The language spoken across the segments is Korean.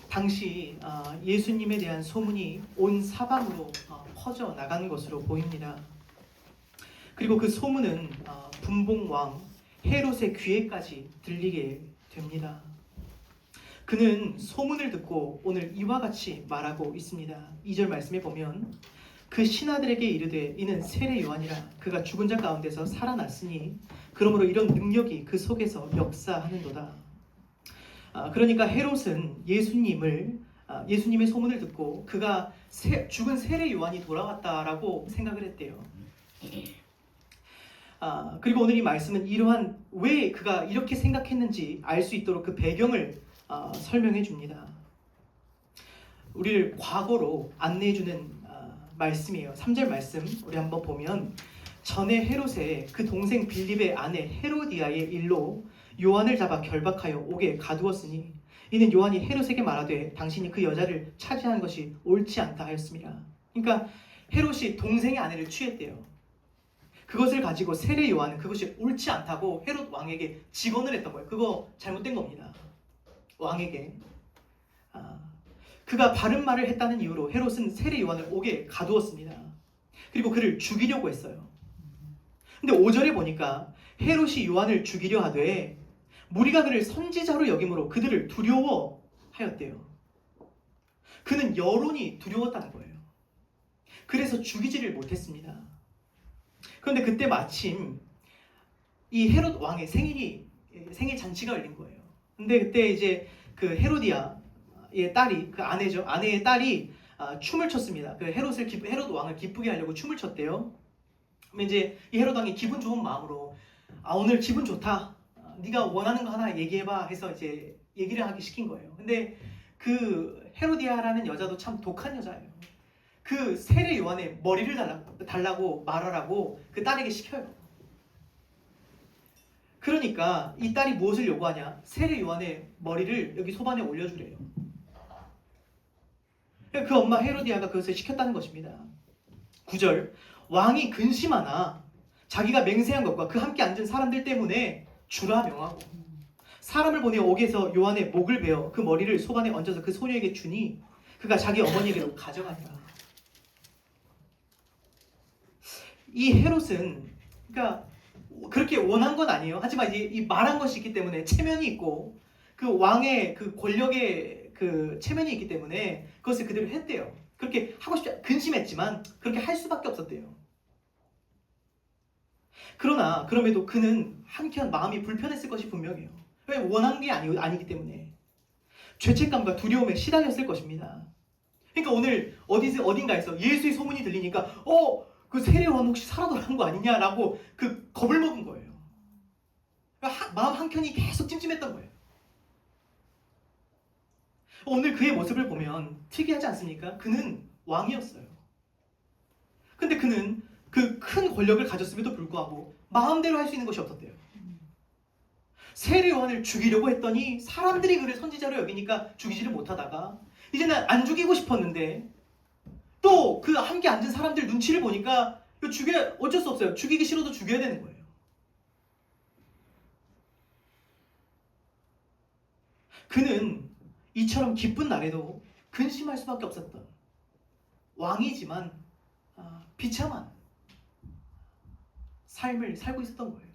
당시 예수님에 대한 소문이 온 사방으로 퍼져 나간 것으로 보입니다. 그리고 그 소문은 분봉왕 헤롯의 귀에까지 들리게 됩니다. 그는 소문을 듣고 오늘 이와 같이 말하고 있습니다. 2절 말씀에 보면 그 신하들에게 이르되 이는 세례 요한이라 그가 죽은 자 가운데서 살아났으니 그러므로 이런 능력이 그 속에서 역사하는도다. 그러니까 헤롯은 예수님의 소문을 듣고 그가 죽은 세례 요한이 돌아왔다라고 생각을 했대요. 그리고 오늘 이 말씀은 이러한 왜 그가 이렇게 생각했는지 알 수 있도록 그 배경을 설명해 줍니다. 우리를 과거로 안내해 주는 말씀이에요. 3절 말씀 우리 한번 보면 전에 헤롯의 그 동생 빌립의 아내 헤로디아의 일로 요한을 잡아 결박하여 옥에 가두었으니 이는 요한이 헤롯에게 말하되 당신이 그 여자를 차지한 것이 옳지 않다 하였습니다. 그러니까 헤롯이 동생의 아내를 취했대요. 그것을 가지고 세례 요한은 그것이 옳지 않다고 헤롯 왕에게 직언을 했던 거예요. 그거 잘못된 겁니다. 왕에게. 그가 바른 말을 했다는 이유로 헤롯은 세례 요한을 옥에 가두었습니다. 그리고 그를 죽이려고 했어요. 근데 5절에 보니까 헤롯이 요한을 죽이려 하되 무리가 그를 선지자로 여김으로 그들을 두려워하였대요. 그는 여론이 두려웠다는 거예요. 그래서 죽이지를 못했습니다. 그런데 그때 마침 이 헤롯 왕의 생일 잔치가 열린 거예요. 근데 그때 이제 그 헤로디아의 딸이 그 아내죠. 아내의 딸이 춤을 췄습니다. 그 헤롯 왕을 기쁘게 하려고 춤을 췄대요. 그러면 이제 이 헤롯 왕이 기분 좋은 마음으로 오늘 기분 좋다. 네가 원하는 거 하나 얘기해봐 해서 이제 얘기를 하기 시킨 거예요. 근데 그 헤로디아라는 여자도 참 독한 여자예요. 그 세례 요한의 머리를 달라고 말하라고 그 딸에게 시켜요. 그러니까 이 딸이 무엇을 요구하냐? 세례 요한의 머리를 여기 소반에 올려주래요. 그 엄마 헤로디아가 그것을 시켰다는 것입니다. 9절 왕이 근심하나 자기가 맹세한 것과 그 함께 앉은 사람들 때문에 주라 명하고 사람을 보내 옥에서 요한의 목을 베어 그 머리를 소반에 얹어서 그 소녀에게 주니 그가 자기 어머니에게로 가져가니라. 이 헤롯은 그러니까 그렇게 원한 건 아니에요. 하지만 이제 이 말한 것이 있기 때문에 체면이 있고 그 왕의 그 권력의 그 체면이 있기 때문에 그것을 그대로 했대요. 그렇게 하고 싶지 근심했지만 그렇게 할 수밖에 없었대요. 그러나 그럼에도 그는 한켠 마음이 불편했을 것이 분명해요. 왜 원한 게 아니기 때문에 죄책감과 두려움에 시달렸을 것입니다. 그러니까 오늘 어딘가에서 예수의 소문이 들리니까 그 세례 요한 혹시 살아 돌아간 거 아니냐라고 그 겁을 먹은 거예요. 그러니까 마음 한켠이 계속 찜찜했던 거예요. 오늘 그의 모습을 보면 특이하지 않습니까? 그는 왕이었어요. 근데 그는 그 큰 권력을 가졌음에도 불구하고 마음대로 할 수 있는 것이 없었대요. 세례 요한을 죽이려고 했더니 사람들이 그를 선지자로 여기니까 죽이지를 못하다가 이제는 안 죽이고 싶었는데 또 그 함께 앉은 사람들 눈치를 보니까 어쩔 수 없어요. 죽이기 싫어도 죽여야 되는 거예요. 그는 이처럼 기쁜 날에도 근심할 수밖에 없었던 왕이지만 비참한 삶을 살고 있었던 거예요.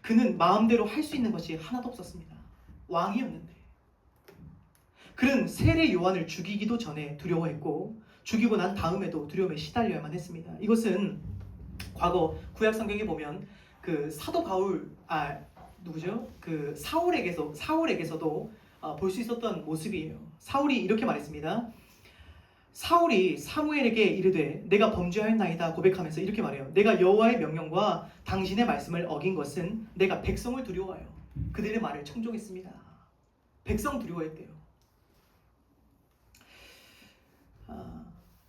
그는 마음대로 할 수 있는 것이 하나도 없었습니다. 왕이었는데. 그는 세례 요한을 죽이기도 전에 두려워했고 죽이고 난 다음에도 두려움에 시달려야만 했습니다. 이것은 과거 구약 성경에 보면 그 사도 바울 누구죠? 그 사울에게서도 볼 수 있었던 모습이에요. 사울이 이렇게 말했습니다. 사울이 사무엘에게 이르되 내가 범죄하였나이다 고백하면서 이렇게 말해요. 내가 여호와의 명령과 당신의 말씀을 어긴 것은 내가 백성을 두려워하여 그들의 말을 청종했습니다. 백성 두려워했대요.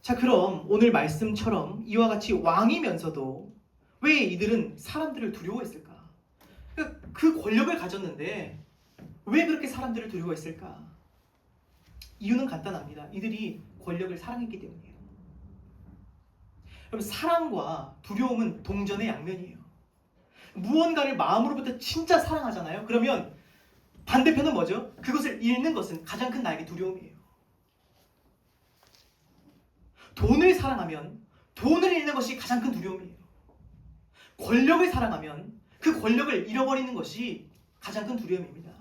자, 그럼 오늘 말씀처럼 이와 같이 왕이면서도 왜 이들은 사람들을 두려워했을까? 그 권력을 가졌는데 왜 그렇게 사람들을 두려워했을까? 이유는 간단합니다. 이들이 권력을 사랑했기 때문이에요. 여러분, 사랑과 두려움은 동전의 양면이에요. 무언가를 마음으로부터 진짜 사랑하잖아요. 그러면 반대편은 뭐죠? 그것을 잃는 것은 가장 큰 나에게 두려움이에요. 돈을 사랑하면 돈을 잃는 것이 가장 큰 두려움이에요. 권력을 사랑하면 그 권력을 잃어버리는 것이 가장 큰 두려움입니다.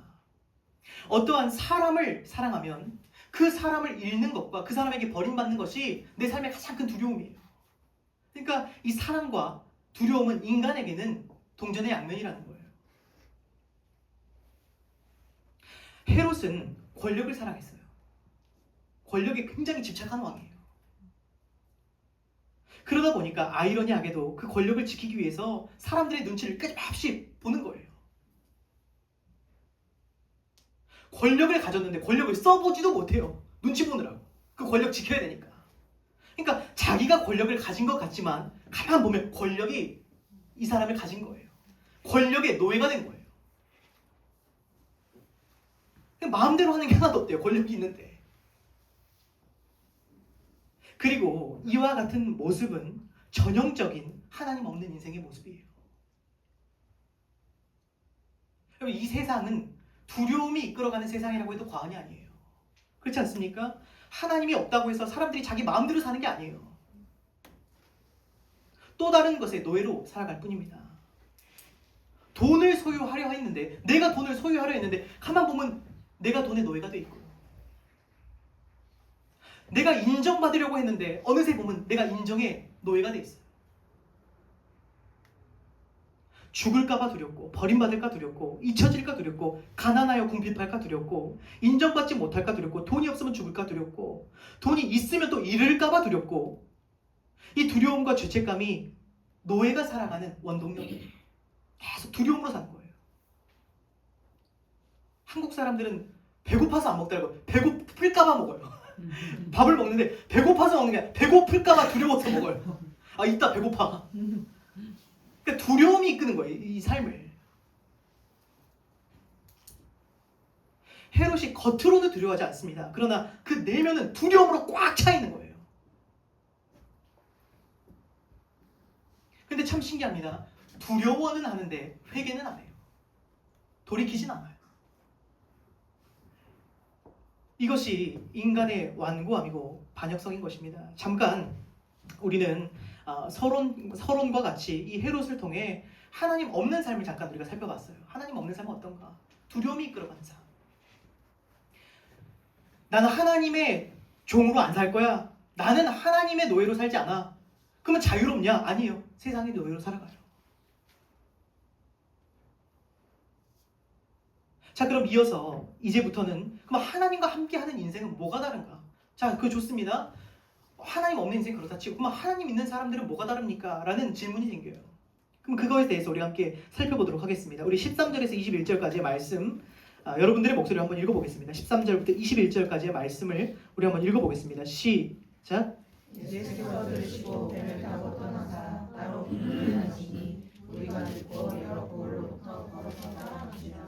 어떠한 사람을 사랑하면 그 사람을 잃는 것과 그 사람에게 버림받는 것이 내 삶의 가장 큰 두려움이에요. 그러니까 이 사랑과 두려움은 인간에게는 동전의 양면이라는 거예요. 헤롯은 권력을 사랑했어요. 권력에 굉장히 집착한 왕이에요. 그러다 보니까 아이러니하게도 그 권력을 지키기 위해서 사람들의 눈치를 끊임없이 보는 거예요. 권력을 가졌는데 권력을 써보지도 못해요. 눈치 보느라고. 그 권력 지켜야 되니까. 그러니까 자기가 권력을 가진 것 같지만 가만 보면 권력이 이 사람을 가진 거예요. 권력의 노예가 된 거예요. 마음대로 하는 게 하나도 없대요. 권력이 있는데. 그리고 이와 같은 모습은 전형적인 하나님 없는 인생의 모습이에요. 이 세상은 두려움이 이끌어가는 세상이라고 해도 과언이 아니에요. 그렇지 않습니까? 하나님이 없다고 해서 사람들이 자기 마음대로 사는 게 아니에요. 또 다른 것의 노예로 살아갈 뿐입니다. 돈을 소유하려 했는데, 내가 돈을 소유하려 했는데 가만 보면 내가 돈의 노예가 돼 있고, 내가 인정받으려고 했는데 어느새 보면 내가 인정의 노예가 돼 있어요. 죽을까봐 두렵고, 버림받을까 두렵고, 잊혀질까 두렵고, 가난하여 궁핍할까 두렵고, 인정받지 못할까 두렵고, 돈이 없으면 죽을까 두렵고, 돈이 있으면 또 잃을까봐 두렵고, 이 두려움과 죄책감이 노예가 살아가는 원동력이에요. 계속 두려움으로 사는 거예요. 한국 사람들은 배고파서 안 먹더라고요. 배고플까봐 먹어요. 밥을 먹는데 배고파서 먹는 게 아니라 배고플까봐 두려워서 먹어요. 아, 이따 배고파. 그러니까 두려움이 이끄는 거예요, 이 삶을. 헤롯이 겉으로는 두려워하지 않습니다. 그러나 그 내면은 두려움으로 꽉 차 있는 거예요. 근데 참 신기합니다. 두려워는 하는데 회개는 안 해요. 돌이키진 않아요. 이것이 인간의 완고함이고 반역성인 것입니다. 잠깐 우리는 서론과 같이 이 헤롯을 통해 하나님 없는 삶을 잠깐 우리가 살펴봤어요. 하나님 없는 삶은 어떤가? 두려움이 이끌어가는 삶. 나는 하나님의 종으로 안 살 거야. 나는 하나님의 노예로 살지 않아. 그러면 자유롭냐? 아니에요. 세상의 노예로 살아가요. 자, 그럼 이어서 이제부터는 그럼 하나님과 함께하는 인생은 뭐가 다른가? 자, 그거 좋습니다. 하나님 없는 인생 그렇다 치고 그럼 하나님 있는 사람들은 뭐가 다릅니까? 라는 질문이 생겨요. 그럼 그거에 대해서 우리 함께 살펴보도록 하겠습니다. 우리 13절에서 21절까지의 말씀, 여러분들의 목소리를 한번 읽어보겠습니다. 13절부터 21절까지의 말씀을 우리 한번 읽어보겠습니다. 시작. 예수께서 들으시고 배를 타고 떠나사 따로 분명하시니 우리가 듣고 여러 고을로부터 걸어서 따라갑니다.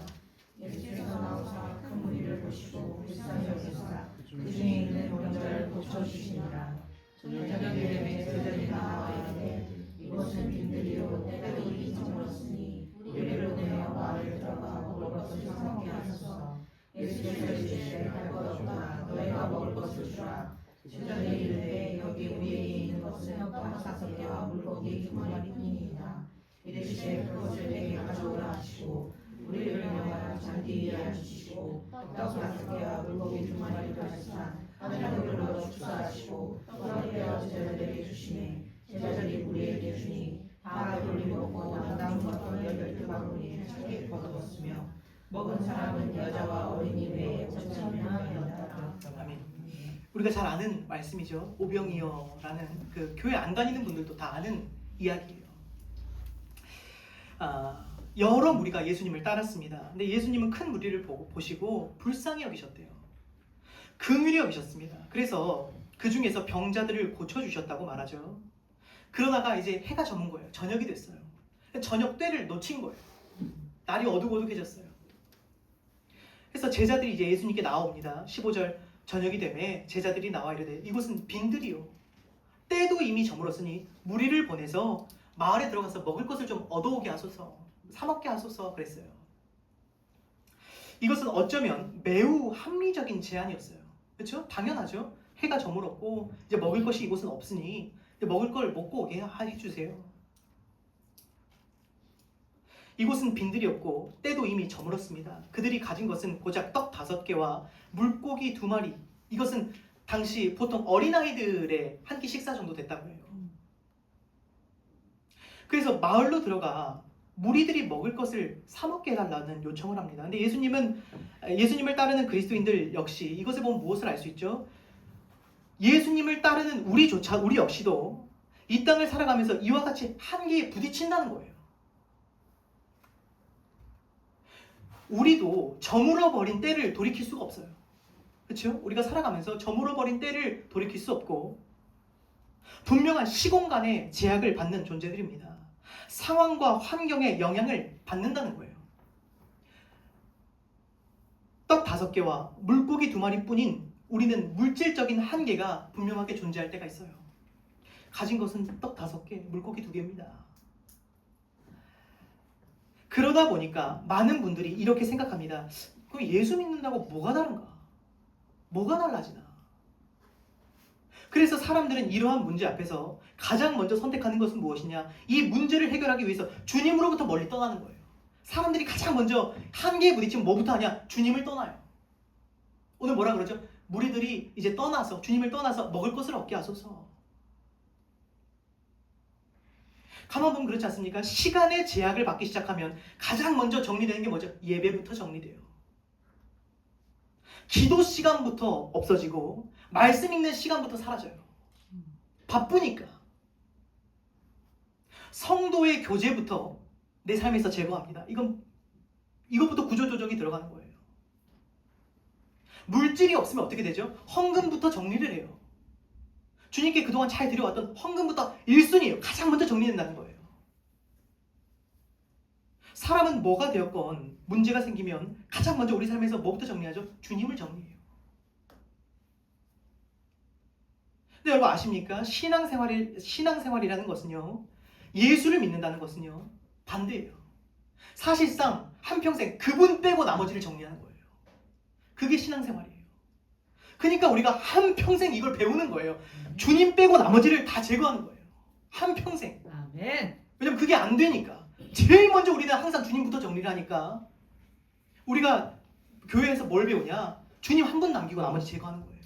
예수께서 나오사 큰 무리를 보시고 불쌍히 여기사 그 중에 있는 병자를 고쳐주시니라. 저녁에 제자들이 나와 이르되 이곳은 빈들이요 때도 이미 저물었으니 우리를 보내어 마을에 들어가 먹을 것을 사먹게 하소서. 예수께서 이르시되 할 것 없다. 너희가 먹을 것을 주라. 제자들이 이르되 여기 우리에게 있는 것은 떡 5개와 물고기 2마리뿐이니이다. 이르시되 그것을 내게 가져오라 하시고 우리를 명하여 잔디 위에 앉히시고 떡 5개와 물고기 2마리를 하시사 하늘로 축사하시고 떡을 떼어 제자들에게 주시니 제자들이 우리에게 주니 다 돌리 먹고 남은 것도 12바구니에 차게 거두었으며 먹은 사람은 여자와 어린이 외에 5,000명이나 되었다. 아멘. 우리가 잘 아는 말씀이죠. 오병이어라는 그 교회 안 다니는 분들도 다 아는 이야기예요. 여러 무리가 예수님을 따랐습니다. 근데 예수님은 큰 무리를 보시고 불쌍히 여기셨대요. 긍휼히 여기셨습니다. 그래서 그 중에서 병자들을 고쳐주셨다고 말하죠. 그러다가 이제 해가 저문 거예요. 저녁이 됐어요. 저녁 때를 놓친 거예요. 날이 어둑어둑해졌어요. 그래서 제자들이 이제 예수님께 나옵니다. 15절 저녁이 되매 제자들이 나와 이르되 이곳은 빈들이요 때도 이미 저물었으니 무리를 보내서 마을에 들어가서 먹을 것을 좀 얻어오게 하소서, 사 먹게 하소서 그랬어요. 이것은 어쩌면 매우 합리적인 제안이었어요. 그렇죠? 당연하죠. 해가 저물었고 이제 먹을 것이 이곳은 없으니 이제 먹을 걸 먹고 오게 해주세요. 이곳은 빈들이었고 때도 이미 저물었습니다. 그들이 가진 것은 고작 떡 5개와 물고기 2마리. 이것은 당시 보통 어린아이들의 한 끼 식사 정도 됐다고 해요. 그래서 마을로 들어가 무리들이 먹을 것을 사 먹게 해달라는 요청을 합니다. 근데 예수님을 따르는 그리스도인들 역시 이것을 보면 무엇을 알 수 있죠? 예수님을 따르는 우리 역시도 이 땅을 살아가면서 이와 같이 한계에 부딪힌다는 거예요. 우리도 저물어버린 때를 돌이킬 수가 없어요. 그렇죠? 우리가 살아가면서 저물어버린 때를 돌이킬 수 없고 분명한 시공간의 제약을 받는 존재들입니다. 상황과 환경에 영향을 받는다는 거예요. 떡 5개와 물고기 2마리뿐인 우리는 물질적인 한계가 분명하게 존재할 때가 있어요. 가진 것은 떡 5개, 물고기 2개입니다. 그러다 보니까 많은 분들이 이렇게 생각합니다. 그럼 예수 믿는다고 뭐가 다른가? 뭐가 달라지나? 그래서 사람들은 이러한 문제 앞에서 가장 먼저 선택하는 것은 무엇이냐? 이 문제를 해결하기 위해서 주님으로부터 멀리 떠나는 거예요. 사람들이 가장 먼저 한계에 부딪히면 뭐부터 하냐? 주님을 떠나요. 오늘 뭐라 그러죠? 무리들이 이제 주님을 떠나서 먹을 것을 얻게 하소서. 가만 보면 그렇지 않습니까? 시간의 제약을 받기 시작하면 가장 먼저 정리되는 게 뭐죠? 예배부터 정리돼요. 기도 시간부터 없어지고 말씀 읽는 시간부터 사라져요. 바쁘니까. 성도의 교제부터 내 삶에서 제거합니다. 이것부터 구조조정이 들어가는 거예요. 물질이 없으면 어떻게 되죠? 헌금부터 정리를 해요. 주님께 그동안 잘 드려왔던 헌금부터 1순위예요. 가장 먼저 정리된다는 거예요. 사람은 뭐가 되었건 문제가 생기면 가장 먼저 우리 삶에서 뭐부터 정리하죠? 주님을 정리해요. 근데 여러분 아십니까? 신앙생활이라는 것은요, 예수를 믿는다는 것은요, 반대예요. 사실상 한평생 그분 빼고 나머지를 정리하는 거예요. 그게 신앙생활이에요. 그러니까 우리가 한평생 이걸 배우는 거예요. 주님 빼고 나머지를 다 제거하는 거예요. 한평생. 아멘. 왜냐면 그게 안 되니까. 제일 먼저 우리는 항상 주님부터 정리를 하니까 우리가 교회에서 뭘 배우냐? 주님 한 분 남기고 나머지 제거하는 거예요.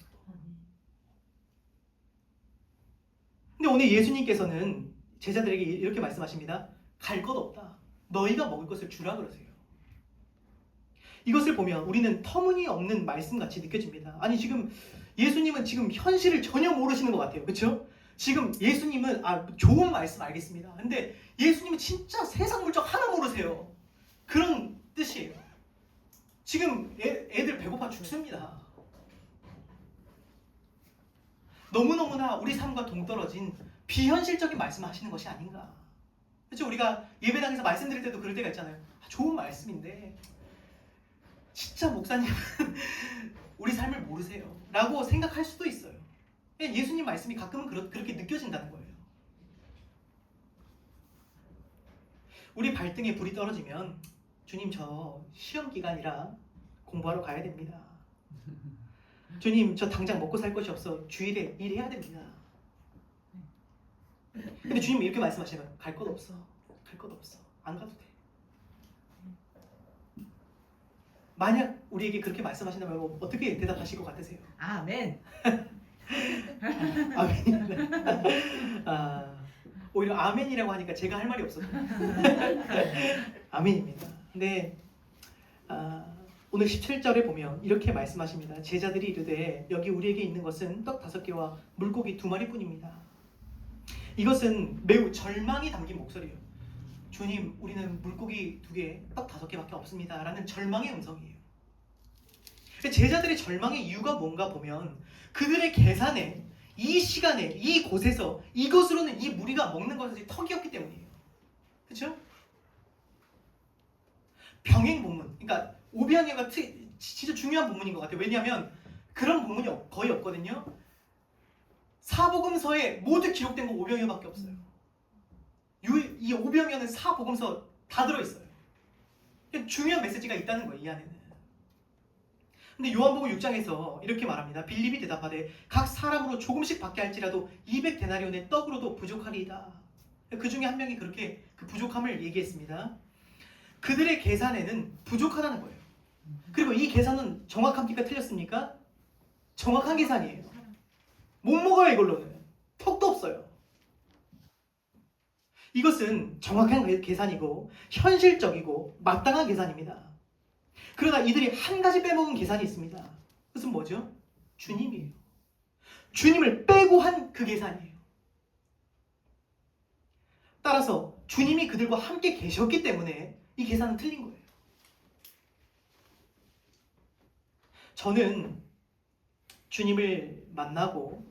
근데 오늘 예수님께서는 제자들에게 이렇게 말씀하십니다. 갈 것 없다. 너희가 먹을 것을 주라 그러세요. 이것을 보면 우리는 터무니없는 말씀같이 느껴집니다. 아니 지금 예수님은 지금 현실을 전혀 모르시는 것 같아요. 그렇죠? 지금 예수님은 좋은 말씀 알겠습니다. 근데 예수님은 진짜 세상 물정 하나 모르세요. 그런 뜻이에요. 지금 애들 배고파 죽습니다. 너무너무나 우리 삶과 동떨어진 비현실적인 말씀을 하시는 것이 아닌가. 그렇죠? 우리가 예배당에서 말씀드릴 때도 그럴 때가 있잖아요. 좋은 말씀인데 진짜 목사님은 우리 삶을 모르세요 라고 생각할 수도 있어요. 예수님 말씀이 가끔은 그렇게 느껴진다는 거예요. 우리 발등에 불이 떨어지면 주님 저 시험 기간이라 공부하러 가야 됩니다. 주님 저 당장 먹고 살 것이 없어 주일에 일해야 됩니다. 근데 주님 이렇게 말씀하시면 갈 것 없어. 갈 것 없어. 안 가도 돼. 만약 우리에게 그렇게 말씀하신다면 어떻게 대답하실 것 같으세요? 아멘. 아멘입니다. 오히려 아멘이라고 하니까 제가 할 말이 없어요. 아멘입니다. 근데 오늘 17절에 보면 이렇게 말씀하십니다. 제자들이 이르되 여기 우리에게 있는 것은 떡 5개와 물고기 2마리뿐입니다. 이것은 매우 절망이 담긴 목소리예요. 주님, 우리는 물고기 2개, 떡 5개밖에 없습니다. 라는 절망의 음성이에요. 제자들의 절망의 이유가 뭔가 보면 그들의 계산에 이 시간에 이 곳에서 이것으로는 이 무리가 먹는 것이 턱이었기 때문이에요. 그렇죠? 병행 본문, 그러니까 오병이어가 진짜 중요한 본문인 것 같아요. 왜냐하면 그런 본문이 거의 없거든요. 사복음서에 모두 기록된 거 오병이어밖에 없어요. 이 오병이어는 사복음서 다 들어있어요. 중요한 메시지가 있다는 거예요. 이 안에는. 근데 요한복음 6장에서 이렇게 말합니다. 빌립이 대답하되 각 사람으로 조금씩 받게 할지라도 200데나리온의 떡으로도 부족하리이다. 그 중에 한 명이 그렇게 그 부족함을 얘기했습니다. 그들의 계산에는 부족하다는 거예요. 그리고 이 계산은 정확합니까? 틀렸습니까? 정확한 계산이에요. 못 먹어요, 이걸로는. 턱도 없어요. 이것은 정확한 계산이고 현실적이고 마땅한 계산입니다. 그러나 이들이 한 가지 빼먹은 계산이 있습니다. 그것은 뭐죠? 주님이에요. 주님을 빼고 한 그 계산이에요. 따라서 주님이 그들과 함께 계셨기 때문에 이 계산은 틀린 거예요. 저는 주님을 만나고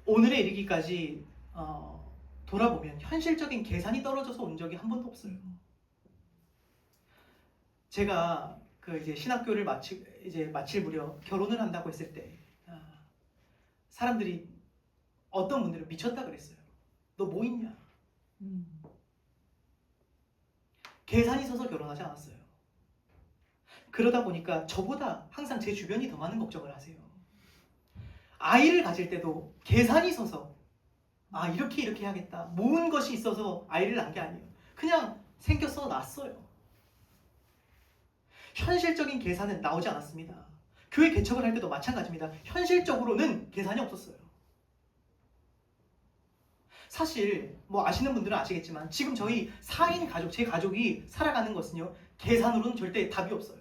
오늘에 이르기까지 돌아보면 현실적인 계산이 떨어져서 온 적이 한 번도 없어요. 제가 그 이제 신학교를 마칠 무렵 결혼을 한다고 했을 때 사람들이 어떤 분들은 미쳤다 그랬어요. 너 뭐 있냐? 계산이 서서 결혼하지 않았어요. 그러다 보니까 저보다 항상 제 주변이 더 많은 걱정을 하세요. 아이를 가질 때도 계산이 서서 이렇게 해야겠다. 모은 것이 있어서 아이를 낳은 게 아니에요. 그냥 생겨서 낳았어요. 현실적인 계산은 나오지 않았습니다. 교회 개척을 할 때도 마찬가지입니다. 현실적으로는 계산이 없었어요. 사실 뭐 아시는 분들은 아시겠지만 지금 저희 4인 가족, 제 가족이 살아가는 것은요, 계산으로는 절대 답이 없어요.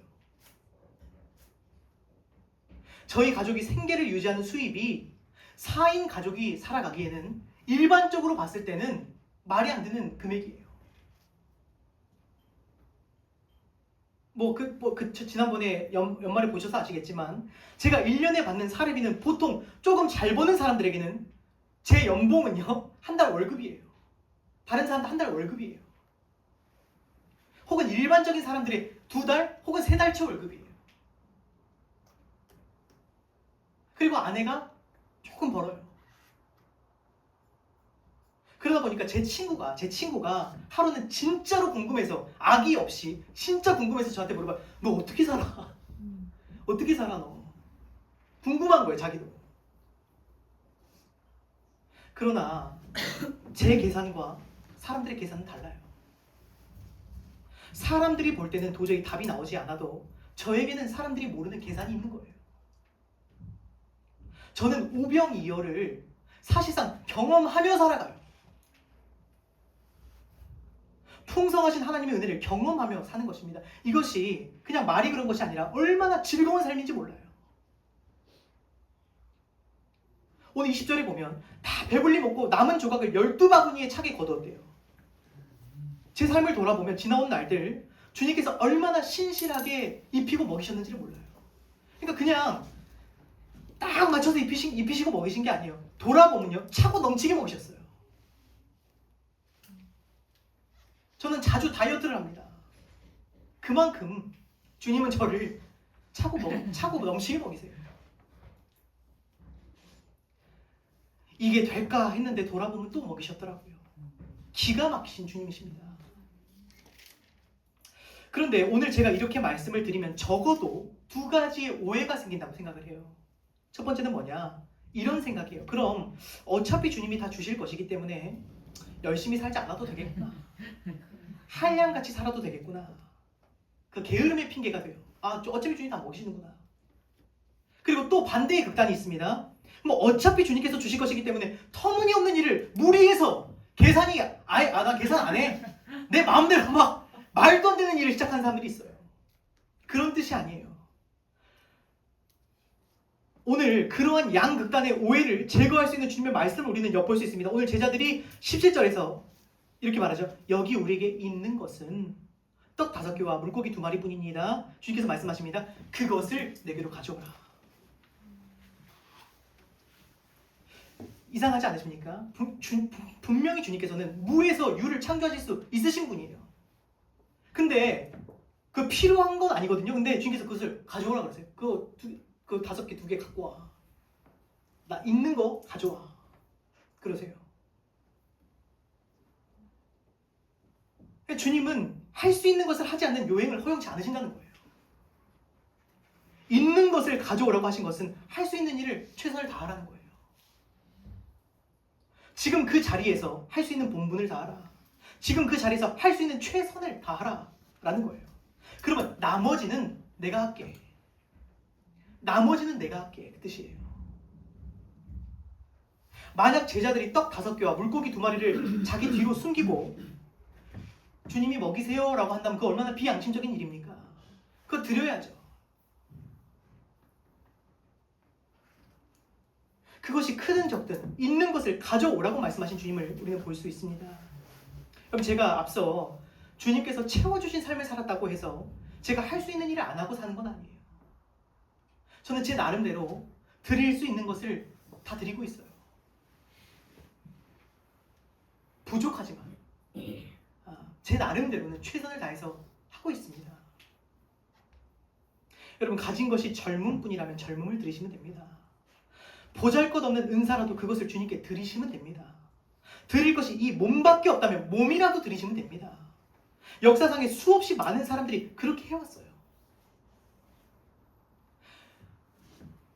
저희 가족이 생계를 유지하는 수입이 4인 가족이 살아가기에는 일반적으로 봤을 때는 말이 안 되는 금액이에요. 지난번에 연말에 보셔서 아시겠지만 제가 1년에 받는 사례비는 보통 조금 잘 버는 사람들에게는 제 연봉은요, 한 달 월급이에요. 다른 사람도 한 달 월급이에요. 혹은 일반적인 사람들의 2달 혹은 3달치 월급이에요. 그리고 아내가 조금 벌어요. 그러다 보니까 제 친구가 하루는 진짜로 궁금해서, 악의 없이 진짜 궁금해서 저한테 물어봐요. 너 어떻게 살아? 어떻게 살아 너? 궁금한 거예요, 자기도. 그러나 제 계산과 사람들의 계산은 달라요. 사람들이 볼 때는 도저히 답이 나오지 않아도 저에게는 사람들이 모르는 계산이 있는 거예요. 저는 오병이어를 사실상 경험하며 살아가요. 풍성하신 하나님의 은혜를 경험하며 사는 것입니다. 이것이 그냥 말이 그런 것이 아니라 얼마나 즐거운 삶인지 몰라요. 오늘 20절에 보면 다 배불리 먹고 남은 조각을 12바구니에 차게 거두었대요. 제 삶을 돌아보면 지나온 날들 주님께서 얼마나 신실하게 입히고 먹이셨는지를 몰라요. 그러니까 그냥 딱 맞춰서 입히시고 먹이신 게 아니에요. 돌아보면요, 차고 넘치게 먹이셨어요. 저는 자주 다이어트를 합니다. 그만큼 주님은 저를 차고 넘치게 먹이세요. 이게 될까 했는데 돌아보면 또 먹이셨더라고요. 기가 막히신 주님이십니다. 그런데 오늘 제가 이렇게 말씀을 드리면 적어도 2가지의 오해가 생긴다고 생각을 해요. 첫 번째는 뭐냐? 이런 생각이에요. 그럼 어차피 주님이 다 주실 것이기 때문에 열심히 살지 않아도 되겠구나. 한량같이 살아도 되겠구나. 그 게으름의 핑계가 돼요. 어차피 주님이 다 먹이시는구나. 그리고 또 반대의 극단이 있습니다. 뭐 어차피 주님께서 주실 것이기 때문에 터무니없는 일을 무리해서 계산이 나 계산 안 해. 내 마음대로 막 말도 안 되는 일을 시작한 사람들이 있어요. 그런 뜻이 아니에요. 오늘 그러한 양극단의 오해를 제거할 수 있는 주님의 말씀을 우리는 엿볼 수 있습니다. 오늘 제자들이 17절에서 이렇게 말하죠. 여기 우리에게 있는 것은 떡 5개와 물고기 2마리 뿐입니다. 주님께서 말씀하십니다. 그것을 내게로 가져오라. 이상하지 않으십니까? 분명히 주님께서는 무에서 유를 창조하실 수 있으신 분이에요. 근데 그 필요한 건 아니거든요. 근데 주님께서 그것을 가져오라 그러세요. 그 5개 2개 갖고 와. 나 있는 거 가져와. 그러세요. 주님은 할 수 있는 것을 하지 않는 요행을 허용치 않으신다는 거예요. 있는 것을 가져오라고 하신 것은 할 수 있는 일을 최선을 다하라는 거예요. 지금 그 자리에서 할 수 있는 본분을 다하라. 지금 그 자리에서 할 수 있는 최선을 다하라 라는 거예요. 그러면 나머지는 내가 할게. 나머지는 내가 할게. 그 뜻이에요. 만약 제자들이 떡 5개와 물고기 2마리를 자기 뒤로 숨기고 주님이 먹이세요 라고 한다면 그거 얼마나 비양심적인 일입니까? 그거 드려야죠. 그것이 크든 적든 있는 것을 가져오라고 말씀하신 주님을 우리는 볼 수 있습니다. 그럼 제가 앞서 주님께서 채워주신 삶을 살았다고 해서 제가 할 수 있는 일을 안 하고 사는 건 아니에요. 저는 제 나름대로 드릴 수 있는 것을 다 드리고 있어요. 부족하지만 제 나름대로는 최선을 다해서 하고 있습니다. 여러분, 가진 것이 젊음뿐이라면 젊음을 드리시면 됩니다. 보잘것없는 은사라도 그것을 주님께 드리시면 됩니다. 드릴 것이 이 몸밖에 없다면 몸이라도 드리시면 됩니다. 역사상에 수없이 많은 사람들이 그렇게 해왔어요.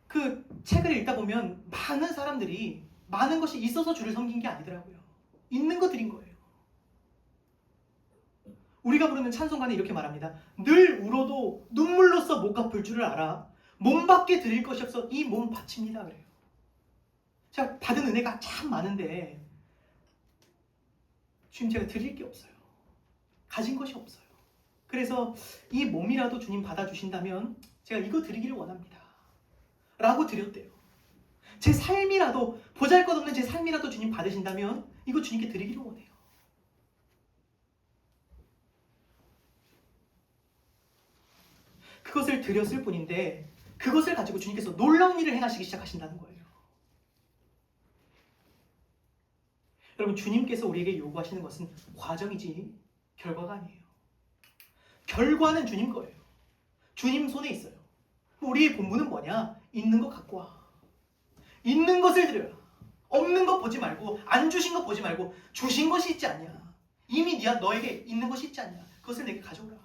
그 책을 읽다 보면 많은 사람들이 많은 것이 있어서 주를 섬긴 게 아니더라고요. 있는 거 드린 거예요. 우리가 부르는 찬송가는 이렇게 말합니다. 늘 울어도 눈물로써 못 갚을 줄을 알아. 몸밖에 드릴 것이 없어 이 몸 바칩니다. 그래요. 제가 받은 은혜가 참 많은데 주님, 제가 드릴 게 없어요. 가진 것이 없어요. 그래서 이 몸이라도 주님 받아주신다면 제가 이거 드리기를 원합니다 라고 드렸대요. 제 삶이라도, 보잘것없는 제 삶이라도 주님 받으신다면 이거 주님께 드리기를 원해요. 그것을 드렸을 뿐인데 그것을 가지고 주님께서 놀라운 일을 행하시기 시작하신다는 거예요. 여러분, 주님께서 우리에게 요구하시는 것은 과정이지 결과가 아니에요. 결과는 주님 거예요. 주님 손에 있어요. 우리의 본분은 뭐냐? 있는 거 갖고 와. 있는 것을 드려라. 없는 것 보지 말고, 안 주신 것 보지 말고, 주신 것이 있지 않냐? 이미 너에게 있는 것이 있지 않냐? 그것을 내게 가져오라.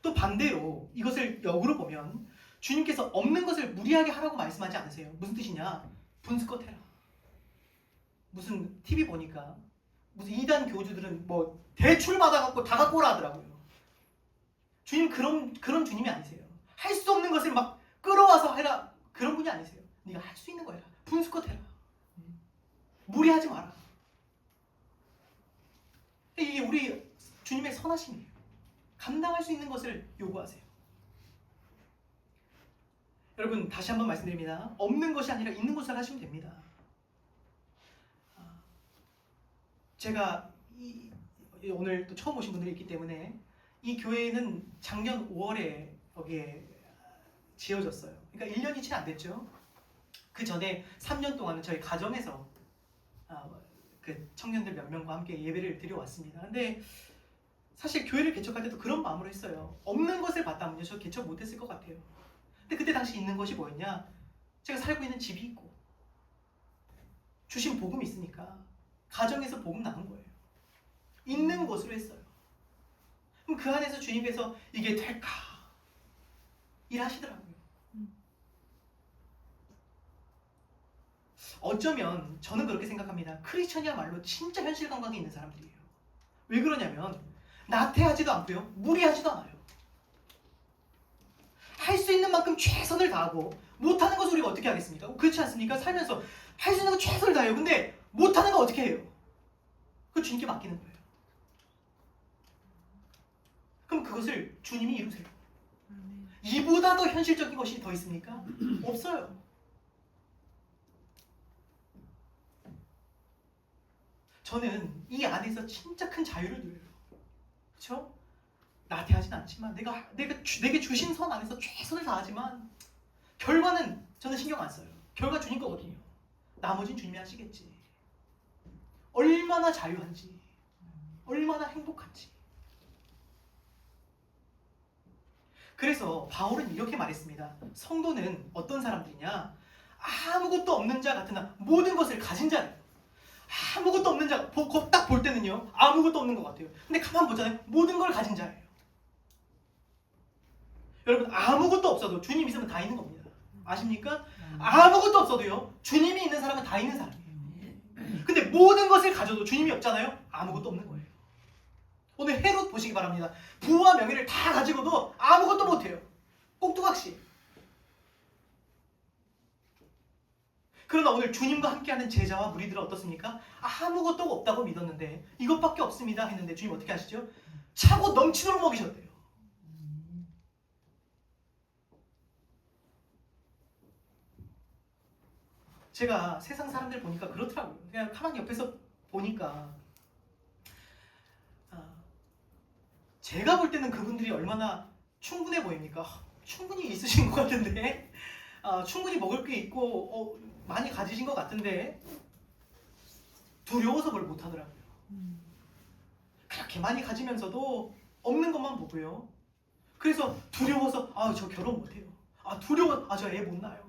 또 반대로 이것을 역으로 보면 주님께서 없는 것을 무리하게 하라고 말씀하지 않으세요. 무슨 뜻이냐? 분수껏 해라. 무슨 TV 보니까 무슨 이단 교주들은 뭐 대출 받아갖고 다 갖고 오라 하더라고요. 주님 그런 주님이 아니세요. 할 수 없는 것을 막 끌어와서 해라, 그런 분이 아니세요. 네가 할 수 있는 거 해라. 분수껏 해라. 무리하지 마라. 이게 우리 주님의 선하심이에요. 감당할 수 있는 것을 요구하세요. 여러분, 다시 한번 말씀드립니다. 없는 것이 아니라 있는 것을 하시면 됩니다. 제가 오늘 또 처음 오신 분들이 있기 때문에 이 교회는 작년 5월에 여기에 지어졌어요. 그러니까 1년이 채 안 됐죠. 그 전에 3년 동안은 저희 가정에서 그 청년들 몇 명과 함께 예배를 드려왔습니다. 근데 사실 교회를 개척할 때도 그런 마음으로 했어요. 없는 것을 봤다면요, 저 개척 못했을 것 같아요. 근데 그때 당시 있는 것이 뭐였냐? 제가 살고 있는 집이 있고 주신 복음이 있으니까 가정에서 복음 나눈 거예요. 있는 것으로 했어요. 그럼 그 안에서 주님께서 이게 될까? 일하시더라고요. 어쩌면 저는 그렇게 생각합니다. 크리스천이야말로 진짜 현실 감각이 있는 사람들이에요. 왜 그러냐면 나태하지도 않고요, 무리하지도 않아요. 할 수 있는 만큼 최선을 다하고 못하는 것을 우리가 어떻게 하겠습니까? 그렇지 않습니까? 살면서 할 수 있는 거 최선을 다해요. 근데 못하는 거 어떻게 해요? 그거 주님께 맡기는 거예요. 그럼 그것을 주님이 이루세요. 이보다 더 현실적인 것이 더 있습니까? 없어요. 저는 이 안에서 진짜 큰 자유를 누려요. 그렇죠? 나태하진 않지만 내게 주신 선 안에서 최선을 다하지만 결과는 저는 신경 안 써요. 결과 주님 거거든요. 나머지는 주님이 하시겠지. 얼마나 자유한지, 얼마나 행복한지. 그래서 바울은 이렇게 말했습니다. 성도는 어떤 사람들이냐? 아무것도 없는 자 같으나 모든 것을 가진 자예요. 아무것도 없는 자, 딱 볼 때는요, 우리는요 아무것도 없는 것 같아요. 근데 가만 보잖아요. 모든 걸 가진 자예요. 여러분 아무것도 없어도 주님 있으면 다 있는 겁니다. 아십니까? 아무것도 없어도요 주님이 있는 사람은 다 있는 사람이에요. 근데 모든 것을 가져도 주님이 없잖아요. 아무것도 없는 거예요. 오늘 헤롯 보시기 바랍니다. 부와 명예를 다 가지고도 아무것도 못해요. 꼭두각시. 그러나 오늘 주님과 함께하는 제자와 무리들은 어떻습니까? 아무것도 없다고 믿었는데 이것밖에 없습니다 했는데 주님 어떻게 하시죠? 차고 넘치도록 먹이셨대요. 제가 세상 사람들 보니까 그렇더라고요. 그냥 가만히 옆에서 보니까 제가 볼 때는 그분들이 얼마나 충분해 보입니까? 충분히 있으신 것 같은데 충분히 먹을 게 있고 많이 가지신 것 같은데 두려워서 그걸 못하더라고요. 그렇게 많이 가지면서도 없는 것만 보고요. 그래서 두려워서 저 결혼 못해요. 두려워 저 애 못 낳아요.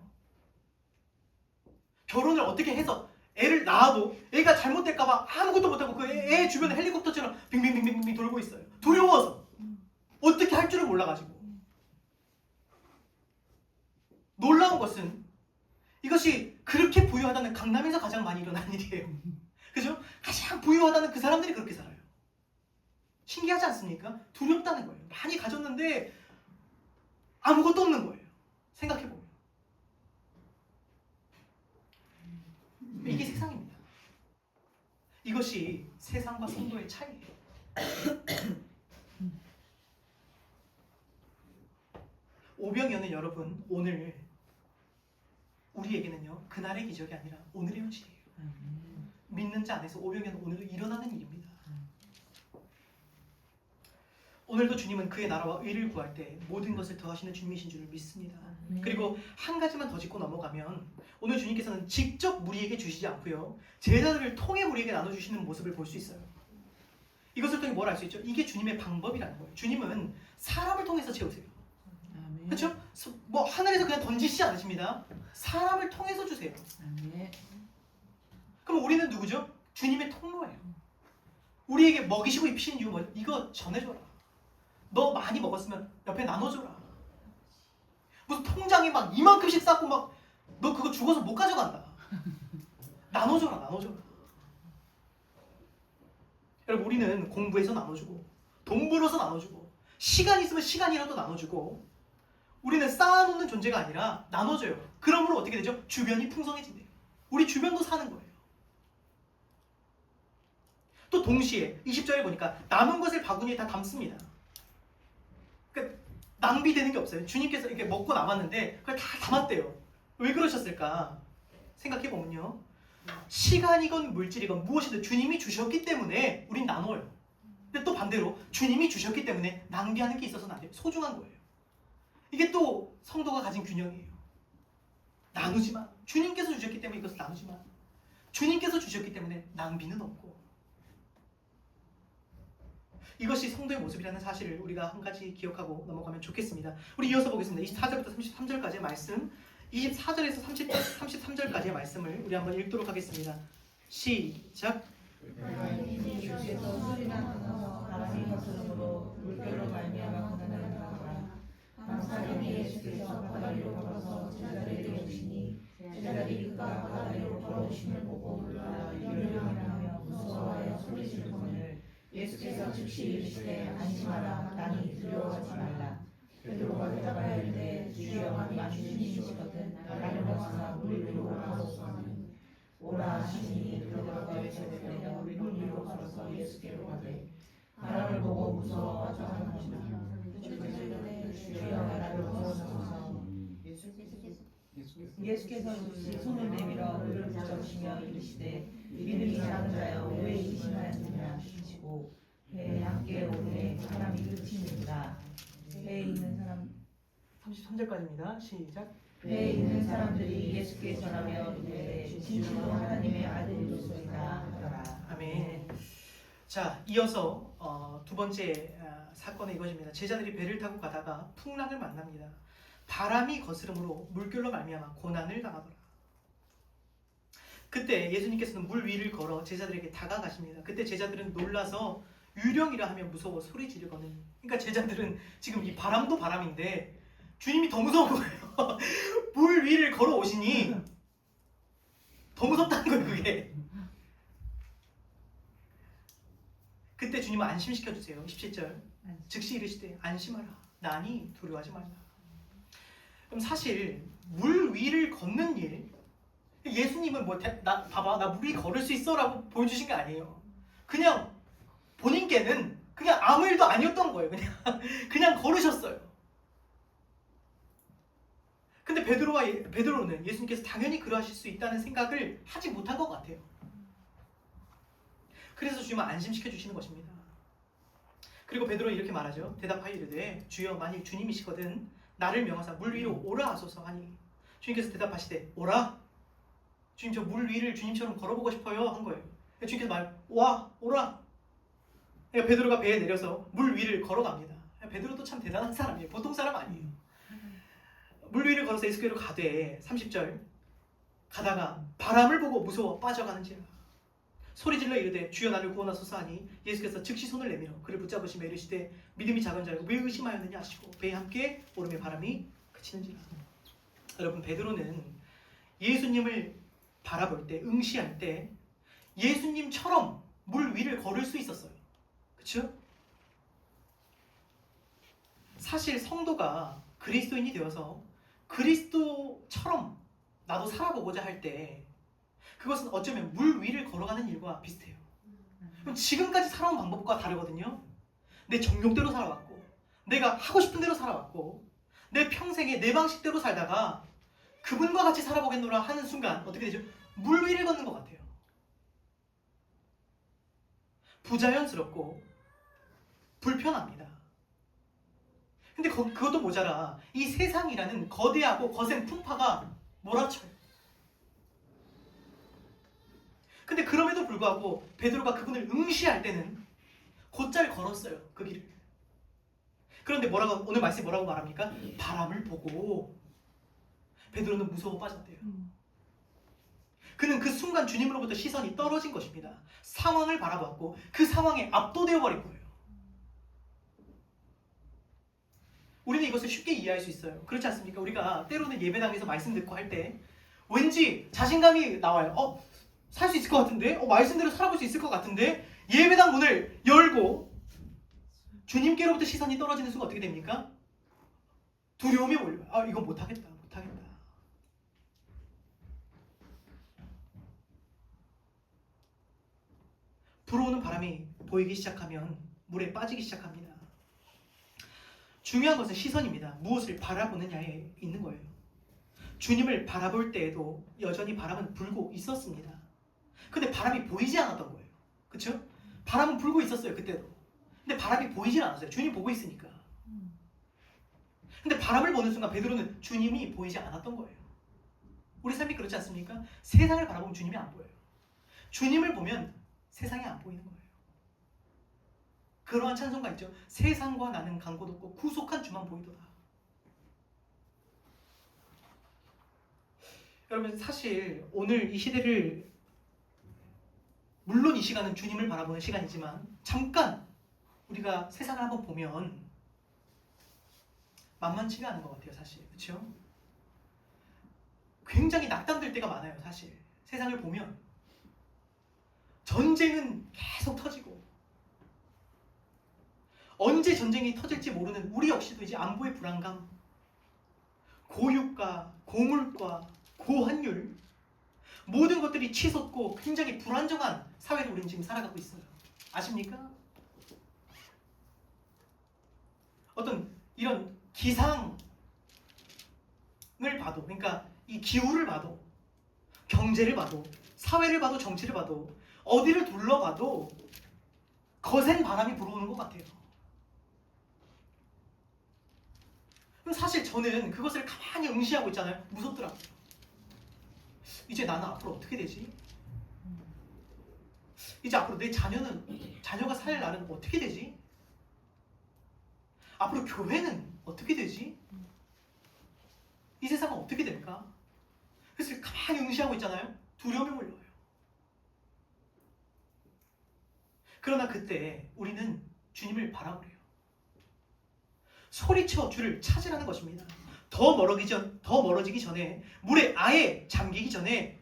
결혼을 어떻게 해서 애를 낳아도 애가 잘못될까봐 아무것도 못하고 그 애 주변에 헬리콥터처럼 빙빙빙빙 돌고 있어요. 두려워서 어떻게 할 줄을 몰라가지고. 놀라운 것은 이것이 그렇게 부유하다는 강남에서 가장 많이 일어나는 일이에요. 그죠? 가장 부유하다는 그 사람들이 그렇게 살아요. 신기하지 않습니까? 두렵다는 거예요. 많이 가졌는데 아무것도 없는 거예요. 생각해보면. 이게 세상입니다. 이것이 세상과 성도의 차이예요. 오병이어는 여러분 오늘 우리에게는요 그날의 기적이 아니라 오늘의 현실이에요. 믿는 자 안에서 오병이어는 오늘도 일어나는 일입니다. 오늘도 주님은 그의 나라와 의를 구할 때 모든 것을 더하시는 주님이신 줄을 믿습니다. 그리고 한 가지만 더 짚고 넘어가면 오늘 주님께서는 직접 우리에게 주시지 않고요 제자들을 통해 우리에게 나눠주시는 모습을 볼 수 있어요. 이것을 통해 뭘 알 수 있죠? 이게 주님의 방법이라는 거예요. 주님은 사람을 통해서 채우세요. 그렇죠? 뭐 하늘에서 그냥 던지시지 않으십니다. 사람을 통해서 주세요. 그럼 우리는 누구죠? 주님의 통로예요. 우리에게 먹이시고 입히시는 이유 뭐예요? 이거 전해줘라. 너 많이 먹었으면 옆에 나눠줘라. 무슨 통장에 막 이만큼씩 쌓고 막 너 그거 죽어서 못 가져간다. 나눠줘라, 나눠줘라. 여러분 우리는 공부해서 나눠주고 돈 벌어서 나눠주고 시간 있으면 시간이라도 나눠주고 우리는 쌓아놓는 존재가 아니라 나눠줘요. 그러므로 어떻게 되죠? 주변이 풍성해진대요. 우리 주변도 사는 거예요. 또 동시에 20절에 보니까 남은 것을 바구니에 다 담습니다. 그러니까 낭비되는 게 없어요. 주님께서 이렇게 먹고 남았는데 그걸 다 담았대요. 왜 그러셨을까? 생각해보면요. 시간이건 물질이건 무엇이든 주님이 주셨기 때문에 우린 나눠요. 근데 또 반대로 주님이 주셨기 때문에 낭비하는 게 있어서는 안 돼요. 소중한 거예요. 이게 또 성도가 가진 균형이에요. 나누지만 주님께서 주셨기 때문에 이것을 나누지만 주님께서 주셨기 때문에 낭비는 없고 이것이 성도의 모습이라는 사실을 우리가 한 가지 기억하고 넘어가면 좋겠습니다. 우리 이어서 보겠습니다. 24절부터 33절까지의 말씀 24절에서 33절까지의 말씀을 우리 한번 읽도록 하겠습니다. 시작. 주께서 소리나서 바람이 거스름으로 물결로 말미암아 고난을 당하라. 강사령이 예수께서 바다 위로 걸어서 제자들에게 오시니 제자들이 그가 바다 위로 걸어오심을 보고 놀라 열명하며 무서워하여 소리지르거늘 예수께서 즉시 이르시되 안심하라 나니 두려워하지 말라. 베드로가 대답하여 이르되 주여 만일 주님이시거든 나를 벗어나 물 위로 올라오소서 하니 오라 하시니 베드로가 외쳐대며 물 위로 걸어서 예수께로 가되 바람을 보고 무서워 빠져가는 것이며 주여 나를 도와주소서. 예수께서 손을 내밀어 그를 붙잡으시며 이르시되 믿음이 작은 자여 왜 의심하였느냐 하시고 배에 함께 오르되 바람이 그치니라. 배에 있는 사람 33절까지입니다. 시작. 배에 있는 사람들이 예수께 전하며 이르되 진실로 하나님의 아들이시소이다 하더라. 아멘. 자, 이어서 두 번째 사건은 이것입니다. 제자들이 배를 타고 가다가 풍랑을 만납니다. 바람이 거스름으로 물결로 말미암아 고난을 당하더라. 그때 예수님께서는 물 위를 걸어 제자들에게 다가가십니다. 그때 제자들은 놀라서 유령이라 하며 무서워 소리 지르거든. 그러니까 제자들은 지금 이 바람도 바람인데 주님이 더 무서운 거예요. 물 위를 걸어오시니 더 무섭다는 거예요, 그게. 그때 주님은 안심시켜주세요. 17절. 즉시 이르시되 안심하라. 나니 두려워하지 말라. 그럼 사실 물 위를 걷는 일, 예수님은 뭐 나 봐봐 나 물 위 걸을 수 있어라고 보여주신 게 아니에요. 그냥 본인께는 그냥 아무 일도 아니었던 거예요. 그냥 걸으셨어요. 근데 베드로는 예수님께서 당연히 그러하실 수 있다는 생각을 하지 못한 것 같아요. 그래서 주님은 안심시켜 주시는 것입니다. 그리고 베드로는 이렇게 말하죠. 대답하여 이르되 주여 만일 주님이시거든 나를 명하사 물 위로 오라 하소서 하니 주님께서 대답하시되 오라. 주님 저 물 위를 주님처럼 걸어보고 싶어요 한 거예요. 주님께서 오라. 그러니까 베드로가 배에 내려서 물 위를 걸어갑니다. 베드로도 참 대단한 사람이에요. 보통 사람 아니에요. 물 위를 걸어서 예수께로 가되 30절 가다가 바람을 보고 무서워 빠져가는지라 소리질러 이르되 주여 나를 구원하소서 하니 예수께서 즉시 손을 내밀어 그를 붙잡으시며 이르시되 믿음이 작은 자라고 왜 의심하였느냐 하시고 배에 함께 오름에 바람이 그치는지라. 여러분 베드로는 예수님을 바라볼 때 응시할 때 예수님처럼 물 위를 걸을 수 있었어요. 그렇죠? 사실 성도가 그리스도인이 되어서 그리스도처럼 나도 살아보고자 할 때 그것은 어쩌면 물 위를 걸어가는 일과 비슷해요. 그럼 지금까지 살아온 방법과 다르거든요. 내 정욕대로 살아왔고 내가 하고 싶은 대로 살아왔고 내 평생에 내 방식대로 살다가 그분과 같이 살아보겠노라 하는 순간 어떻게 되죠? 물 위를 걷는 것 같아요. 부자연스럽고 불편합니다. 근데 그것도 모자라 이 세상이라는 거대하고 거센 풍파가 몰아쳐요. 근데 그럼에도 불구하고 베드로가 그분을 응시할 때는 곧잘 걸었어요. 그 길을. 그런데 오늘 말씀이 뭐라고 말합니까? 바람을 보고 베드로는 무서워 빠졌대요. 그는 그 순간 주님으로부터 시선이 떨어진 것입니다. 상황을 바라봤고 그 상황에 압도되어 버린 거예요. 우리는 이것을 쉽게 이해할 수 있어요. 그렇지 않습니까? 우리가 때로는 예배당에서 말씀 듣고 할 때 왠지 자신감이 나와요. 살 수 있을 것 같은데? 말씀대로 살아볼 수 있을 것 같은데? 예배당 문을 열고 주님께로부터 시선이 떨어지는 순간 어떻게 됩니까? 두려움이 몰려요. 이거 못하겠다. 불어오는 바람이 보이기 시작하면 물에 빠지기 시작합니다. 중요한 것은 시선입니다. 무엇을 바라보느냐에 있는 거예요. 주님을 바라볼 때에도 여전히 바람은 불고 있었습니다. 근데 바람이 보이지 않았던 거예요. 그렇죠? 바람은 불고 있었어요. 그때도. 근데 바람이 보이질 않았어요. 주님 보고 있으니까. 근데 바람을 보는 순간 베드로는 주님이 보이지 않았던 거예요. 우리 삶이 그렇지 않습니까? 세상을 바라보면 주님이 안 보여요. 주님을 보면 세상이 안 보이는 거예요. 그러한 찬송가 있죠. 세상과 나는 강고 높고 구속한 주만 보이도다. 여러분 사실 오늘 이 시대를 물론 이 시간은 주님을 바라보는 시간이지만 잠깐 우리가 세상을 한번 보면 만만치가 않은 것 같아요. 사실 그렇죠? 굉장히 낙담될 때가 많아요. 사실 세상을 보면 전쟁은 계속 터지고 언제 전쟁이 터질지 모르는 우리 역시도 이제 안보의 불안감, 고유가, 고물가, 고환율 모든 것들이 치솟고 굉장히 불안정한 사회를 우리는 지금 살아가고 있어요. 아십니까? 어떤 이런 기상을 봐도 그러니까 이 기후를 봐도 경제를 봐도 사회를 봐도 정치를 봐도 어디를 둘러봐도 거센 바람이 불어오는 것 같아요. 그럼 사실 저는 그것을 가만히 응시하고 있잖아요. 무섭더라고요. 이제 나는 앞으로 어떻게 되지? 이제 앞으로 내 자녀가 살 날은 어떻게 되지? 앞으로 교회는 어떻게 되지? 이 세상은 어떻게 될까? 그래서 가만히 응시하고 있잖아요. 두려움이 몰려와요. 그러나 그때 우리는 주님을 바라보래요. 소리쳐 주를 찾으라는 것입니다. 더 멀어지기 전에, 물에 아예 잠기기 전에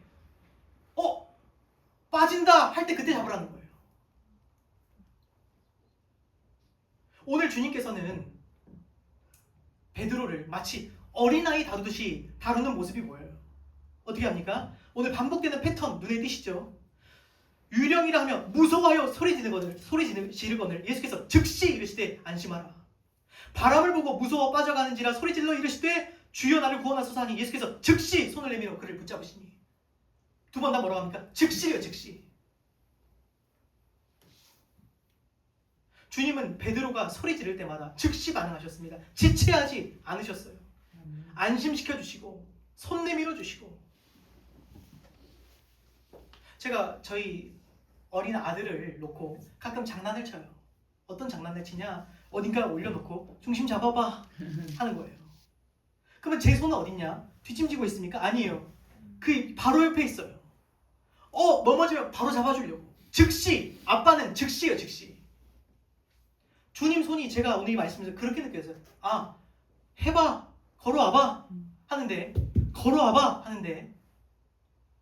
빠진다 할 때 그때 잡으라는 거예요. 오늘 주님께서는 베드로를 마치 어린아이 다루듯이 다루는 모습이 보여요. 어떻게 합니까? 오늘 반복되는 패턴 눈에 띄시죠? 유령이라 하면 무서워하여 소리 지르거늘 예수께서 즉시 이르시되 안심하라. 바람을 보고 무서워 빠져가는지라 소리 질러 이르시되 주여 나를 구원하소서 하니 예수께서 즉시 손을 내밀어 그를 붙잡으시니. 두 번 다 뭐라고 합니까? 즉시요, 즉시. 주님은 베드로가 소리 지를 때마다 즉시 반응하셨습니다. 지체하지 않으셨어요. 안심시켜 주시고 손 내밀어 주시고. 제가 저희 어린 아들을 놓고 가끔 장난을 쳐요. 어떤 장난을 치냐? 어딘가에 올려놓고 중심 잡아봐 하는 거예요. 그러면 제 손은 어딨냐? 뒷짐지고 있습니까? 아니에요. 그 바로 옆에 있어요. 넘어지면 바로 잡아주려고. 즉시. 아빠는 즉시예요, 즉시. 주님 손이 제가 오늘 이 말씀에서 그렇게 느껴져요. 해봐, 걸어와봐 하는데,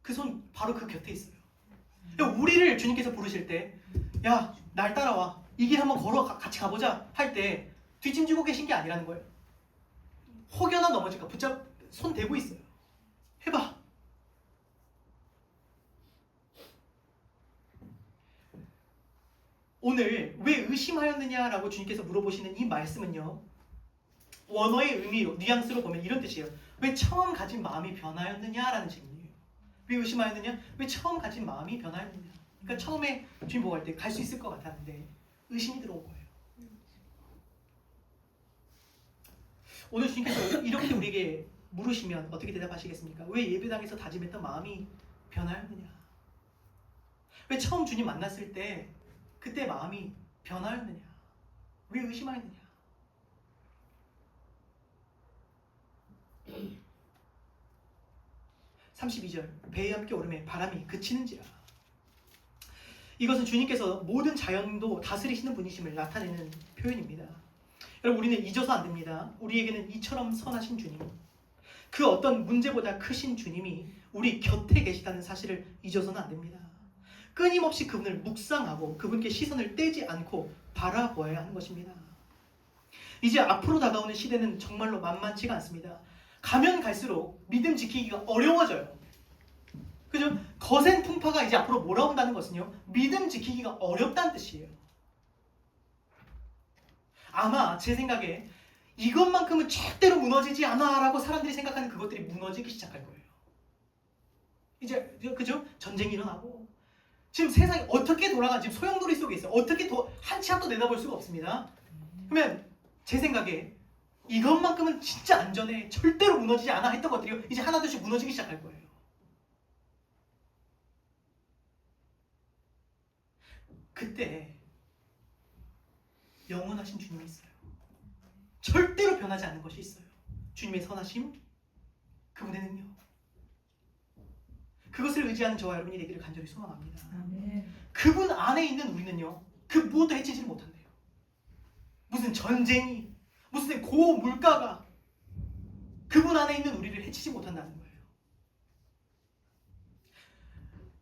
그 손 바로 그 곁에 있어요. 우리를 주님께서 부르실 때, 야, 날 따라와, 이 길 한번 같이 가보자 할 때 뒷짐지고 계신 게 아니라는 거예요. 혹여나 넘어질까 손 대고 있어요. 해봐. 오늘 왜 의심하였느냐라고 주님께서 물어보시는 이 말씀은요, 원어의 의미로, 뉘앙스로 보면 이런 뜻이에요. 왜 처음 가진 마음이 변하였느냐라는 질문이에요. 왜 의심하였느냐? 왜 처음 가진 마음이 변하였느냐? 그러니까 처음에 주님 보고 할 때 갈 수 있을 것 같았는데 의심이 들어온 거예요. 오늘 주님께서 이렇게 우리에게 물으시면 어떻게 대답하시겠습니까? 왜 예배당에서 다짐했던 마음이 변하였느냐? 왜 처음 주님 만났을 때 그때 마음이 변하였느냐? 왜 의심하였느냐? 음. 32절 배에 함께 오름에 바람이 그치는지라. 이것은 주님께서 모든 자연도 다스리시는 분이심을 나타내는 표현입니다. 여러분, 우리는 잊어서 안 됩니다. 우리에게는 이처럼 선하신 주님, 그 어떤 문제보다 크신 주님이 우리 곁에 계시다는 사실을 잊어서는 안 됩니다. 끊임없이 그분을 묵상하고 그분께 시선을 떼지 않고 바라보아야 하는 것입니다. 이제 앞으로 다가오는 시대는 정말로 만만치가 않습니다. 가면 갈수록 믿음 지키기가 어려워져요. 그죠? 거센 풍파가 이제 앞으로 몰아온다는 것은요, 믿음 지키기가 어렵다는 뜻이에요. 아마 제 생각에 이것만큼은 절대로 무너지지 않아 라고 사람들이 생각하는 그것들이 무너지기 시작할 거예요. 이제 그죠? 전쟁이 일어나고 지금 세상이 어떻게 돌아가는지 소용돌이 속에 있어요. 어떻게 한 치 앞도 내다볼 수가 없습니다. 그러면 제 생각에 이것만큼은 진짜 안전해, 절대로 무너지지 않아 했던 것들이 이제 하나둘씩 무너지기 시작할 거예요. 그때 영원하신 주님이 있어요. 절대로 변하지 않는 것이 있어요. 주님의 선하심, 그분의 능력. 그것을 의지하는 저와 여러분이 되기를 간절히 소망합니다. 아멘. 그분 안에 있는 우리는요, 그 무엇도 해치지 못한대요. 무슨 전쟁이, 무슨 고물가가 그분 안에 있는 우리를 해치지 못한다는 거예요.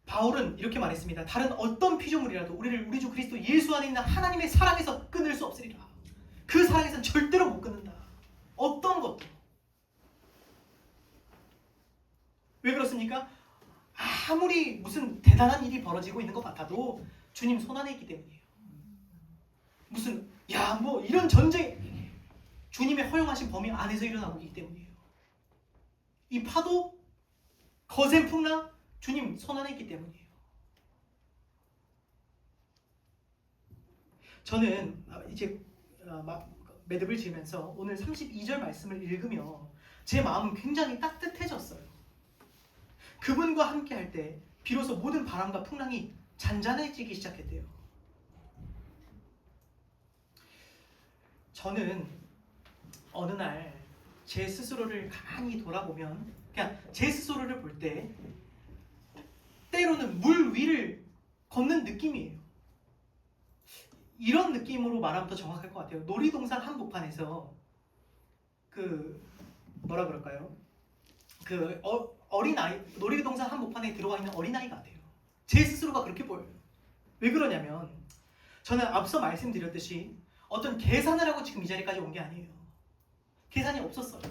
바울은 이렇게 말했습니다. 다른 어떤 피조물이라도 우리를 우리 주 그리스도 예수 안에 있는 하나님의 사랑에서 끊을 수 없으리라. 그 사랑에서는 절대로 못 끊는다. 어떤 것도. 왜 그렇습니까? 아무리 무슨 대단한 일이 벌어지고 있는 것 같아도 주님 손 안에 있기 때문이에요. 무슨 이런 전쟁, 주님의 허용하신 범위 안에서 일어나고 있기 때문이에요. 이 파도, 거센 풍랑, 주님 손 안에 있기 때문이에요. 저는 이제 매듭을 지으면서 오늘 32절 말씀을 읽으며 제 마음은 굉장히 따뜻해졌어요. 그분과 함께 할 때 비로소 모든 바람과 풍랑이 잔잔해지기 시작했대요. 저는 어느 날 제 스스로를 가만히 돌아보면 그냥 제 스스로를 볼 때 때로는 물 위를 걷는 느낌이에요. 이런 느낌으로 말하면 더 정확할 것 같아요. 놀이동산 한복판에서 그 뭐라 그럴까요? 그 어린아이, 놀이동산 한복판에 들어와 있는 어린아이 같아요. 제 스스로가 그렇게 보여요. 왜 그러냐면 저는 앞서 말씀드렸듯이 어떤 계산을 하고 지금 이 자리까지 온 게 아니에요. 계산이 없었어요.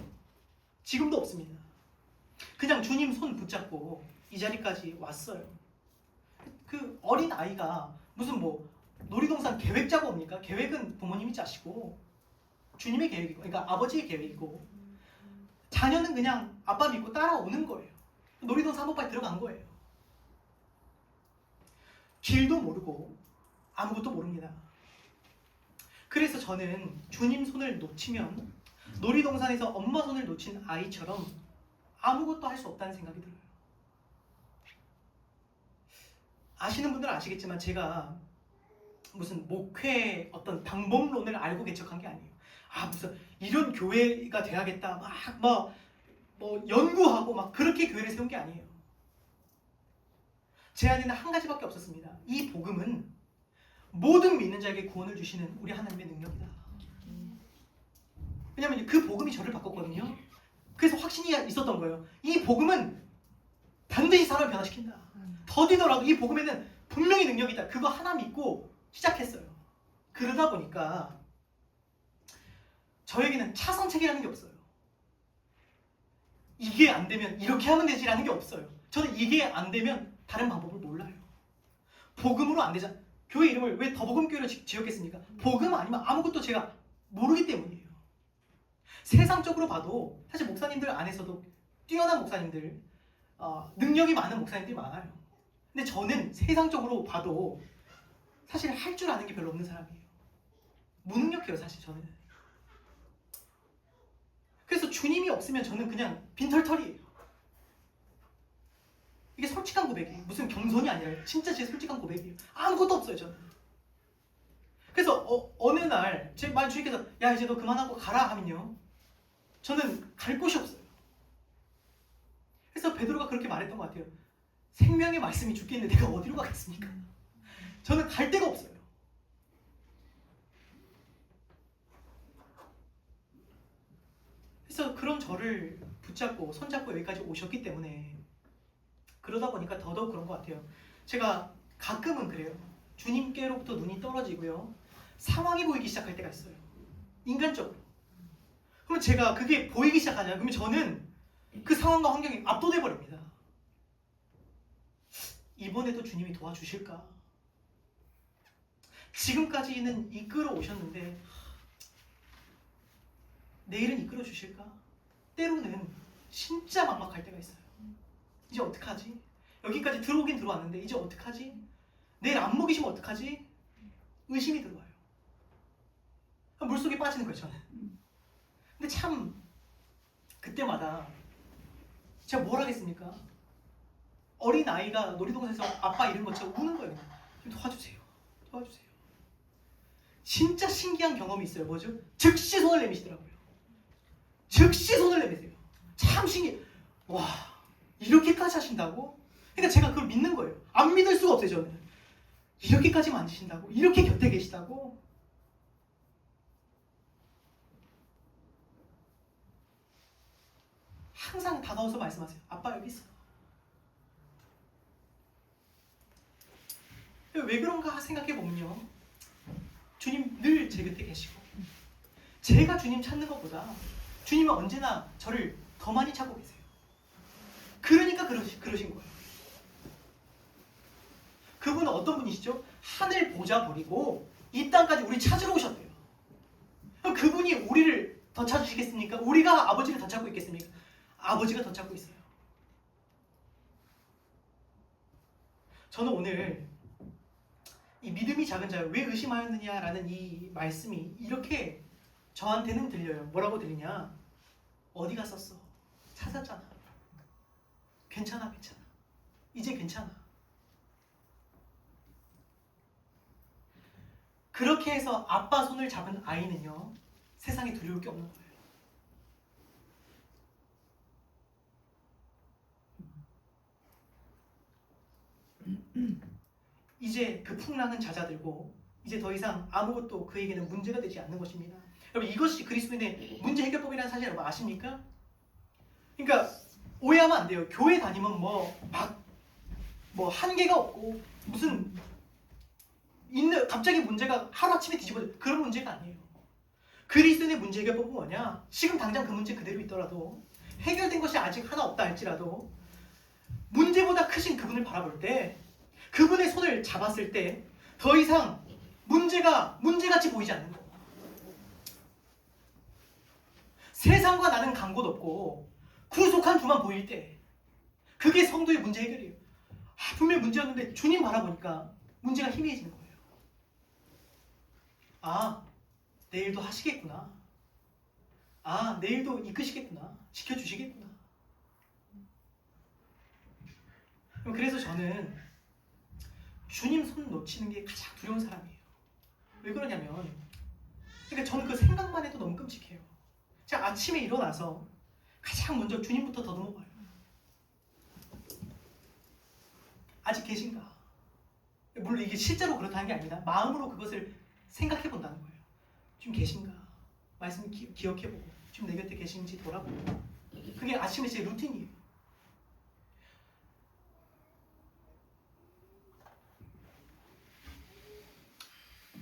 지금도 없습니다. 그냥 주님 손 붙잡고 이 자리까지 왔어요. 그 어린 아이가 무슨 뭐 놀이동산 계획 짜고 옵니까? 계획은 부모님이 짜시고 주님의 계획이고, 그러니까 아버지의 계획이고, 자녀는 그냥 아빠 믿고 따라오는 거예요. 놀이동산 한복판에 들어간 거예요. 길도 모르고 아무것도 모릅니다. 그래서 저는 주님 손을 놓치면 놀이동산에서 엄마 손을 놓친 아이처럼 아무것도 할 수 없다는 생각이 들어요. 아시는 분들은 아시겠지만 제가 무슨 목회 어떤 방법론을 알고 개척한 게 아니에요. 무슨 이런 교회가 돼야겠다 뭐 연구하고 막 그렇게 교회를 세운 게 아니에요. 제 안에는 한 가지밖에 없었습니다. 이 복음은 모든 믿는 자에게 구원을 주시는 우리 하나님의 능력이다. 왜냐하면 그 복음이 저를 바꿨거든요. 그래서 확신이 있었던 거예요. 이 복음은 반드시 사람을 변화시킨다. 더디더라도 이 복음에는 분명히 능력이 있다. 그거 하나 믿고 시작했어요. 그러다 보니까 저에게는 차선책이라는 게 없어요. 이게 안 되면 이렇게 하면 되지라는 게 없어요. 저는 이게 안 되면 다른 방법을 몰라요. 복음으로 안 되잖아. 교회 이름을 왜 더복음교회로 지었겠습니까? 복음 아니면 아무것도 제가 모르기 때문이에요. 세상적으로 봐도 사실 목사님들 안에서도 뛰어난 목사님들, 능력이 많은 목사님들이 많아요. 근데 저는 세상적으로 봐도 사실 할 줄 아는 게 별로 없는 사람이에요. 무능력해요, 사실 저는. 그래서 주님이 없으면 저는 그냥 빈털털이에요. 이게 솔직한 고백이에요. 무슨 겸손이 아니라 진짜 제 솔직한 고백이에요. 아무것도 없어요, 저는. 그래서 어느 날 제 말 주님께서 야 이제 너 그만하고 가라 하면요, 저는 갈 곳이 없어요. 그래서 베드로가 그렇게 말했던 것 같아요. 생명의 말씀이 죽겠는데 내가 어디로 가겠습니까? 저는 갈 데가 없어요. 그래서 그런 저를 붙잡고 손잡고 여기까지 오셨기 때문에, 그러다 보니까 더더욱 그런 것 같아요. 제가 가끔은 그래요. 주님께로부터 눈이 떨어지고요, 상황이 보이기 시작할 때가 있어요. 인간적으로. 그러면 제가 그게 보이기 시작하잖아요. 그러면 저는 그 상황과 환경이 압도돼 버립니다. 이번에도 주님이 도와주실까? 지금까지는 이끌어 오셨는데 내일은 이끌어 주실까? 때로는 진짜 막막할 때가 있어요. 이제 어떡하지? 여기까지 들어오긴 들어왔는데 이제 어떡하지? 내일 안 먹이시면 어떡하지? 의심이 들어와요. 물속에 빠지는 거예요, 저는. 근데 참 그때마다 제가 뭘 하겠습니까? 어린 아이가 놀이동산에서 아빠 이런 것처럼 우는 거예요. 좀 도와주세요. 도와주세요. 진짜 신기한 경험이 있어요. 뭐죠? 즉시 손을 내미시더라고요. 즉시 손을 내미세요. 참 신기해. 와, 이렇게까지 하신다고? 그러니까 제가 그걸 믿는 거예요. 안 믿을 수가 없어요, 저는. 이렇게까지 만드신다고? 이렇게 곁에 계시다고? 항상 다가와서 말씀하세요. 아빠 여기 있어. 왜 그런가 생각해보면요, 주님 늘 제 곁에 계시고, 제가 주님 찾는 것보다 주님은 언제나 저를 더 많이 찾고 계세요. 그러니까 그러신 거예요. 그분은 어떤 분이시죠? 하늘 보좌 버리고 이 땅까지 우리 찾으러 오셨대요. 그럼 그분이 우리를 더 찾으시겠습니까? 우리가 아버지를 더 찾고 있겠습니까? 아버지가 더 찾고 있어요. 저는 오늘 이 믿음이 작은 자여 왜 의심하였느냐라는 이 말씀이 이렇게 저한테는 들려요. 뭐라고 들리냐? 어디 갔었어? 찾았잖아. 괜찮아, 괜찮아. 이제 괜찮아. 그렇게 해서 아빠 손을 잡은 아이는요, 세상에 두려울 게 없는 거예요. 이제 그 풍랑은 잦아들고 이제 더 이상 아무것도 그에게는 문제가 되지 않는 것입니다. 여러분, 이것이 그리스도인의 문제 해결법이라는 사실 여러분 아십니까? 그러니까 오해하면 안 돼요. 교회 다니면 뭐 한계가 없고 무슨 갑자기 문제가 하루아침에 뒤집어져, 그런 문제가 아니에요. 그리스도인의 문제 해결법은 뭐냐? 지금 당장 그 문제 그대로 있더라도, 해결된 것이 아직 하나 없다 할지라도 문제보다 크신 그분을 바라볼 때, 그분의 손을 잡았을 때 더 이상 문제가 문제같이 보이지 않는 거예요. 세상과 나는 간 곳 없고 구속한 주만 보일 때, 그게 성도의 문제 해결이에요. 분명히 문제였는데 주님 바라보니까 문제가 희미해지는 거예요. 아, 내일도 하시겠구나. 아, 내일도 이끄시겠구나. 지켜주시겠구나. 그래서 저는 주님 손 놓치는 게 가장 두려운 사람이에요. 왜 그러냐면, 그러니까 저는 그 생각만 해도 너무 끔찍해요. 제가 아침에 일어나서 가장 먼저 주님부터 더듬어 봐요. 아직 계신가? 물론 이게 실제로 그렇다는 게 아니라 마음으로 그것을 생각해 본다는 거예요. 지금 계신가? 말씀 기억해보고 지금 내 곁에 계신지 돌아보고. 그게 아침에 제 루틴이에요.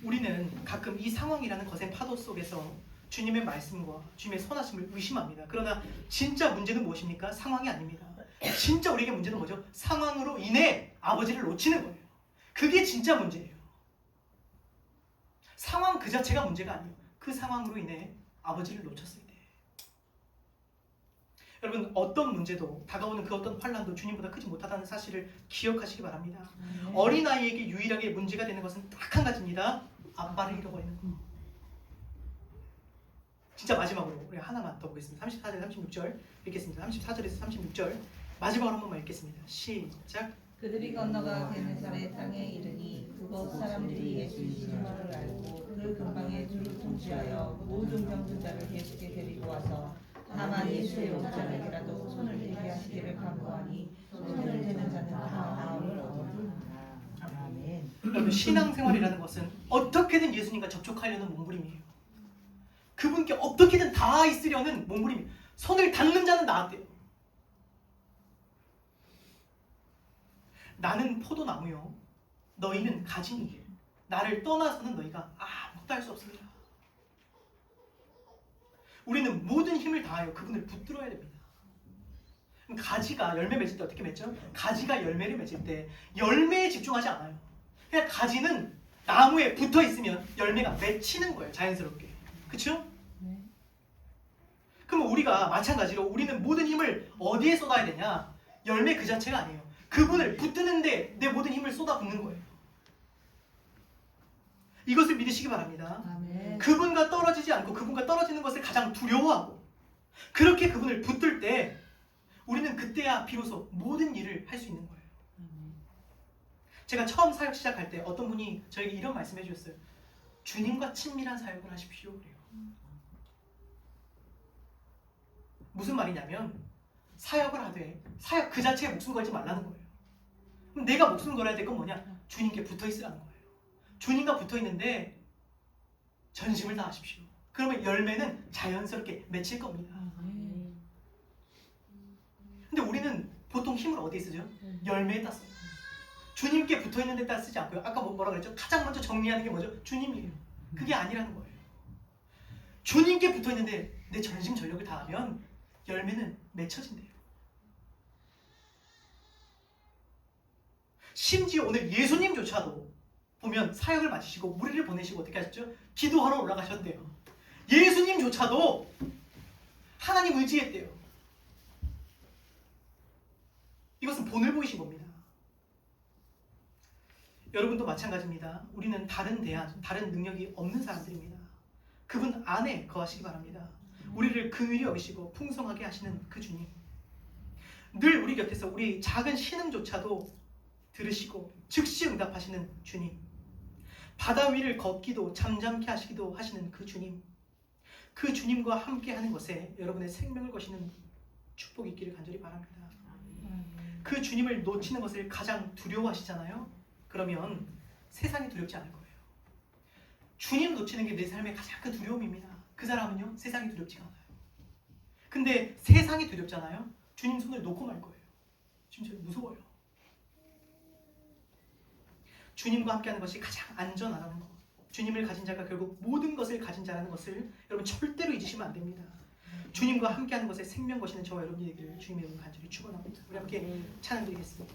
우리는 가끔 이 상황이라는 거센 파도 속에서 주님의 말씀과 주님의 선하심을 의심합니다. 그러나 진짜 문제는 무엇입니까? 상황이 아닙니다. 진짜 우리에게 문제는 뭐죠? 상황으로 인해 아버지를 놓치는 거예요. 그게 진짜 문제예요. 상황 그 자체가 문제가 아니에요. 그 상황으로 인해 아버지를 놓쳤을 때. 여러분, 어떤 문제도, 다가오는 그 어떤 환난도 주님보다 크지 못하다는 사실을 기억하시기 바랍니다. 어린아이에게 유일하게 문제가 되는 것은 딱 한 가지입니다. 아빠를 잃어버리는 거. 진짜 마지막으로 우리 하나만 더 보겠습니다. 34절 36절 읽겠습니다. 34절에서 36절 마지막으로 한 번만 읽겠습니다. 시작. 그들이 건너가 게네사렛 땅에 이르니 그곳 사람들이 예수이신 줄을 알고 그 근방에 두루 통치하여 모든 병든 자를 예수께 데리고 와서 다만 예수의 옷자락이라도 손을 대게 하시기를 간구하니 손을 대는 자는 다 나음을 얻었느니라. 아멘. 여러분, 신앙생활이라는 것은 어떻게든 예수님과 접촉하려는 몸부림이에요. 그분께 어떻게든 다 있으려는 몸부림이에요. 손을 닿는 자는 나았대요. 나는 포도나무요, 너희는 가지니 나를 떠나서는 너희가 아무것도 할 수 없습니다. 우리는 모든 힘을 다하여 그분을 붙들어야 됩니다. 가지가 열매 맺을 때 어떻게 맺죠? 가지가 열매를 맺을 때 열매에 집중하지 않아요. 그냥 가지는 나무에 붙어 있으면 열매가 맺히는 거예요, 자연스럽게. 그렇죠? 네. 그럼 우리가 마찬가지로 우리는 모든 힘을 어디에 쏟아야 되냐? 열매 그 자체가 아니에요. 그분을 붙드는데 내 모든 힘을 쏟아붓는 거예요. 이것을 믿으시기 바랍니다. 아멘. 그분과 떨어지지 않고 그분과 떨어지는 것을 가장 두려워하고 그렇게 그분을 붙들 때 우리는 그때야 비로소 모든 일을 할 수 있는 거예요. 제가 처음 사역 시작할 때 어떤 분이 저에게 이런 말씀해 주셨어요. 주님과 친밀한 사역을 하십시오. 그래요. 무슨 말이냐면 사역을 하되 사역 그 자체에 목숨 걸지 말라는 거예요. 그럼 내가 목숨 걸어야 될 건 뭐냐? 주님께 붙어 있으라는 거예요. 주님과 붙어 있는데 전심을 다하십시오. 그러면 열매는 자연스럽게 맺힐 겁니다. 근데 우리는 보통 힘을 어디에 쓰죠? 열매에다 써요. 주님께 붙어 있는 데다 쓰지 않고요. 아까 뭐라 그랬죠? 가장 먼저 정리하는 게 뭐죠? 주님이에요. 그게 아니라는 거예요. 주님께 붙어 있는데 내 전심 전력을 다하면 열매는 맺혀진대요. 심지어 오늘 예수님조차도 보면 사역을 마치시고 무리를 보내시고 어떻게 하셨죠? 기도하러 올라가셨대요. 예수님조차도 하나님 의지했대요. 이것은 본을 보이신 겁니다. 여러분도 마찬가지입니다. 우리는 다른 대안, 다른 능력이 없는 사람들입니다. 그분 안에 거하시기 바랍니다. 우리를 긍휼히 여기시고 풍성하게 하시는 그 주님, 늘 우리 곁에서 우리 작은 신음조차도 들으시고 즉시 응답하시는 주님, 바다 위를 걷기도 잠잠케 하시기도 하시는 그 주님, 그 주님과 함께 하는 것에 여러분의 생명을 거시는 축복이 있기를 간절히 바랍니다. 그 주님을 놓치는 것을 가장 두려워하시잖아요. 그러면 세상이 두렵지 않을 거예요. 주님 놓치는 게 내 삶의 가장 큰 두려움입니다. 그 사람은요, 세상이 두렵지가 않아요. 근데 세상이 두렵잖아요. 주님 손을 놓고 말 거예요. 진짜 무서워요. 주님과 함께하는 것이 가장 안전하다는 것. 주님을 가진 자가 결국 모든 것을 가진 자라는 것을 여러분 절대로 잊으시면 안 됩니다. 주님과 함께하는 것에 생명 거시는 저와 여러분이 되기를 주님의 이름으로 간절히 축원합니다. 우리 함께 찬양 드리겠습니다.